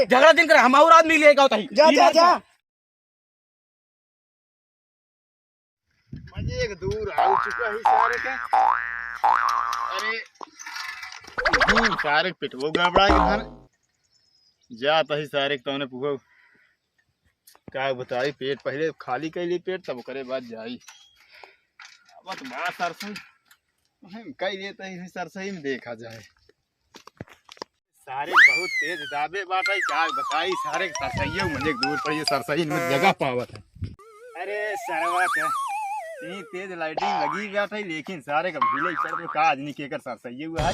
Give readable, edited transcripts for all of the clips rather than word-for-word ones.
झगड़ा दिन करे हम और आदमी लेगा होता ही जा जा जा मजे एक दूर आ चुका है सारे के। अरे सारे पिटवो गड़बड़ा के धन जाता ही सारे के तौने पुगो का बताई पेट पहले खाली कैली पेट तब करे बाद जाई अब तो बड़ा सरसई हम कई लेते ही सरसई में देखा जाए सारे बहुत तेज दाबे बाटा का बताई सारे सरसइयों में एक दूर पर ये सरसई में जगह पावत है। अरे सरवा के इतनी तेज लाइटिंग लगी बैठा है लेकिन सारे का भीले चढ़ तो का आदमी के कर सरसई हुआ है।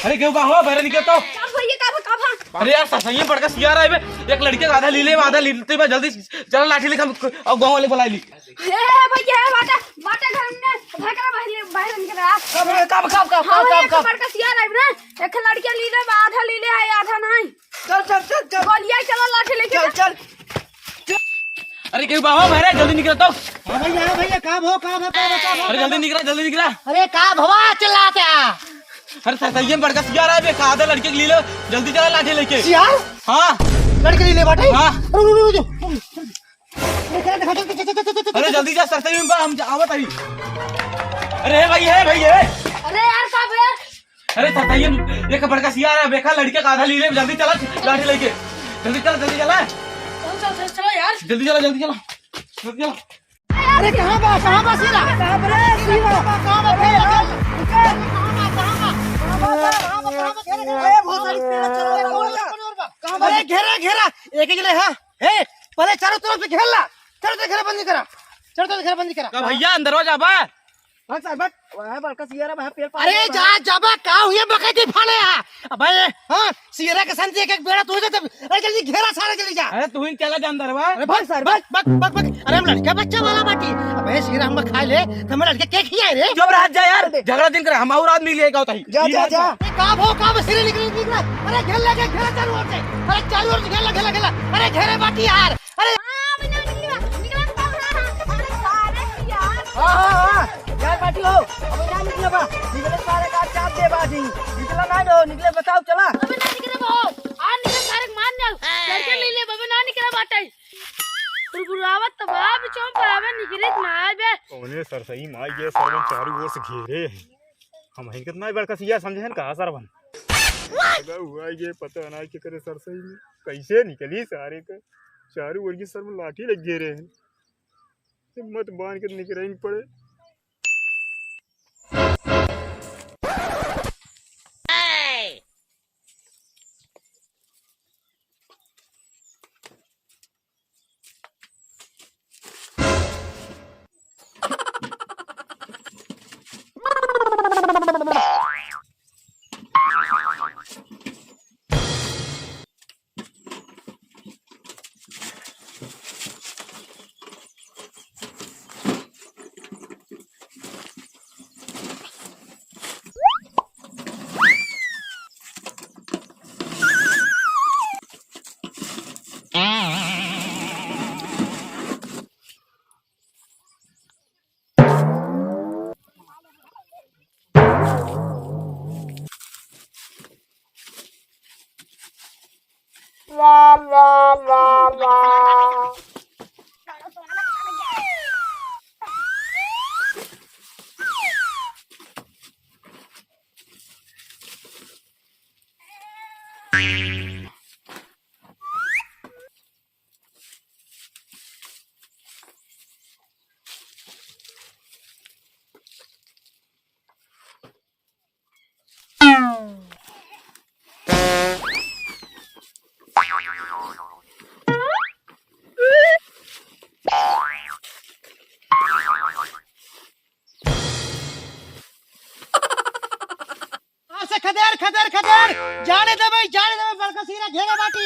अरे क्यों का हो बहरे निकल तो अरे यार सरसइया पड़ के सिया रहा है एक लड़के का आधा लीले आधा लीते में जल्दी चल लाठी लेकर और गांव वाले बुला ली। हे भैया बाटा बाटा घर में भगरा बाहर निकल रहा कब पड़ के सिया रहा है ना एक लड़के लीले आधा लीले है आधा नहीं। चल चल चल चल बोलिए चलो लाठी लेके चल चल अरे क्यों का हो बहरे जल्दी निकल तो। भैया कब हो अरे जल्दी निकला अरे का भवा चिल्लाते अरे सरसइया पड़ के सिया रहा है आधा लड़के के लीले जल्दी चला लाठी लेके। सियाल हाँ लड़के ले बाटे हाँ रुक अरे जल्दी जा सरसइया में हम आवत आई। अरे भाई है अरे यार कब है अरे सरसइया एक बड़का सिया रहा है बेखा लड़के का आधा लीले जल्दी चला लाठी लेके जल्दी चला चलो यार जल्दी चला अरे कहां बा सीरा कहां बा अरे बहुत सारी पेड़ चलो अरे घेरा एक ही ले है पहले चारों तरफ से घेर ला चारों तरफ घेराबंदी करा भैया अंदर हो जाबा हां साहब वहां बड़का सियारा वहां पेड़ अरे जा जाबा का हुए बकैती फाड़े अबे हां सियारा के संग एक बेड़ा तू जा अरे जल्दी घेरा सारा जल्दी जा। अरे तू ही चला जा अंदर बा अरे भाग सर भाग अरे हम लड़का बच्चा वाला बाटी अबे सियारा हम खा ले तो हम लड़के के खियाए रे चुप रह जा यार झगड़ा दिन करे हम और आदमी लेगा होता ही जा का सिरे निकल अरे घेर लगे घेरा चालू होते अरे चालू होते घेरा अरे घेरे बाटी यार अरे हां यार बाटी हो अब ना निकले बा निकले सारे का चाप दे बाटी निकला ना दो निकले बताओ चला अबे ना निकले बो आ निकले सारे मान ना लड़के ले ले बाबे ना निकले बाटा बुलबुलावत तो बाप चोम पर आवे निकले ना बे ओने सरसई माई ये सरवन चारों ओर से घेरे हम ही कितना बड़का सिया समझे हैं कहां सरवन लगा हुआ ये पता ना कि करे सरसई में कैसे निकली सारे का चारों ओर की सरवन लाठी लग घेरे हैं हिम्मत बांध के निकलनी पड़े। खदेड़ जाने दे भाई बड़का सीरा घेरे बाटी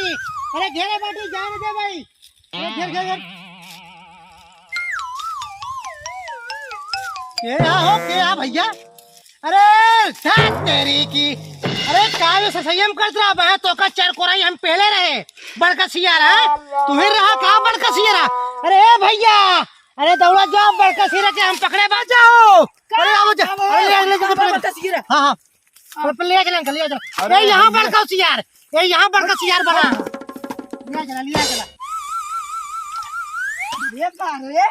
अरे घेरे बाटी जाने दे भाई घेर क्या भैया अरे तेरी की अरे काहे संयम करत रहा है तो का चार कोराई हम पहले रहे बड़का सियारा तुम्हें रहा कहा बड़का सियारा अरे भैया अरे दौड़ा जाओ बड़का सियारा के हम पकड़े बाज जाओ अरे आओ जा अरे ले जा बड़का सियारा हां ले चला ले चला। ए यहाँ बड़का सियार, ए यहाँ बड़का सियार बना। लिया चला। ये रे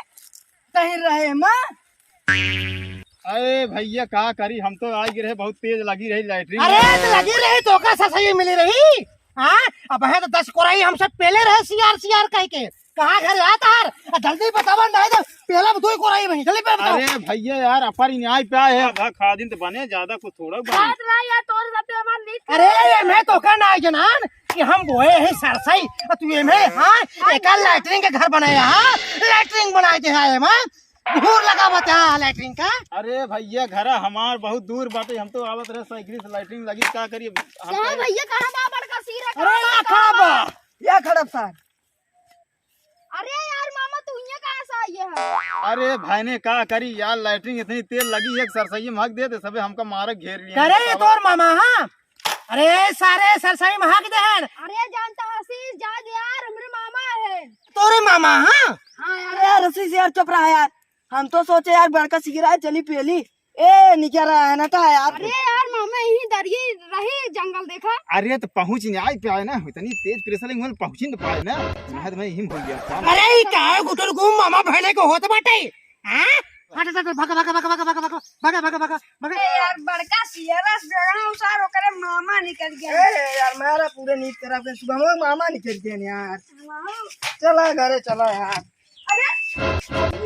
कहीं रहे माँ। अरे भैया का करी, हम तो आ गिरे बहुत तेज लगी रही लैटरिन। अरे तो लगी रही तो का सही मिली रही। हाँ अब है तो 10 कोराई हमसे पहले रहे सियार सियार कह के। कहाँ घर आता है? जल्दी बतावन नहीं तो पहला दो कोराई वहीं जल्दी पे बताओ। अरे भैया यार अपर न्याय पे आए है, आधा खा दिन तो बने ज्यादा कुछ थोड़ा बने। बात ना यार तोर साथे हमार नीत। अरे मैं तो कहना है जनान कि हम बोए हैं सरसई तू ये में। हाँ एक लैटरिन के घर बनाया। हाँ लैटरिन बनाए थे। हाँ मैं घूर लगा बता लैटरिन का। अरे भैया घर हमार बहुत दूर बाटे, हम तो आवत रहे साइकिल से लैटरिन लगी का करिए। कहां भैया कहां बा बड़का सिर है? अरे ना खराब या खड़प सार। अरे यार मामा तू यहाँ कहां से आई है? अरे भाई ने का करी यार, लैटरिन इतनी तेल लगी है सरसई में हक दे दे सबे हमका मारक घेर लिया। अरे ये तोर मामा। हाँ अरे सारे सरसई में हक दे। अरे जानता हसीस जा यार हमरे मामा है। तोरे मामा। हाँ हां यार अरे यार रसी से यार चुप रहा यार, हम तो सोचे यार बड़का सिगरा है चली पहली। ए निकल रहा है नटा यार। अरे यार मामा यही दरिए रही जंगल देखा। अरे तो पहुंच न्याय पे आए ना, इतनी तेज प्रेशरिंग में पहुंच ही नहीं पाए ना, मैं मैं हिम भूल गया। अरे ये क्या है गुटर घूम मामा बहने को होते बाटे। हाँ हट हट भागा भागा भागा भागा भागा भागा भागा भागा भागा। यार बड़का सियारा जगह उसार होकर मामा निकल गया। ए यार मेरा पूरे नींद खराब कर सुबह में मामा निकल गए यार। चला घरे चला यार। अरे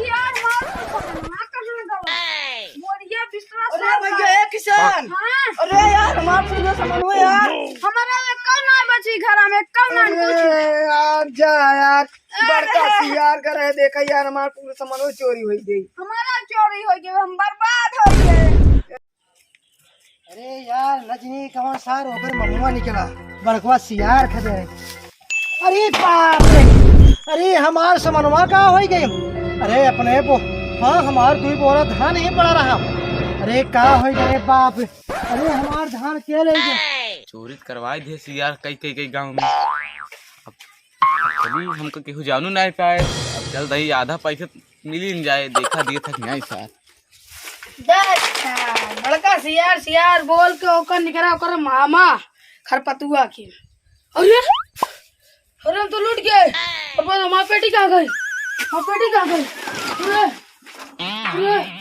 यार मार ना कहां गवा मोरिया बिस्तरा अरे भैया ए किसान। हां अरे यार हमार पूरे सामान हुए यार। हमारा में कौन ना बची घर में कौन ना कुछ। अरे यार जा यार बड़का सियार करे देखा यार हमार पूरे सामान हुए चोरी हो गई। हमारा चोरी हो गई हम बर्बाद हो गए। अरे यार नजनी कौन सार होकर ममुआ निकला बड़कवा सियार खदे। अरे बाप रे, अरे हमार समनवा का हो गई। अरे अपने वो हाँ हमार दुई बोरा धान ही पड़ा रहा। अरे का हो गए बाप। अरे हमार धान के ले गए। चोरी करवाए थे सियार कई गांव में। अब चली हमको केहू जानू नहीं पाए। अब चल रही आधा पैसे मिल ही जाए, देखा दिए था नहीं सर। बड़का सियार सियार बोल के ओकर निकरा ओकर मामा खरपतुआ के। अरे अरे हम तो लूट गए। अब हमारी पेटी कहाँ गई? हमारी पेटी कहाँ गई? अरे अरे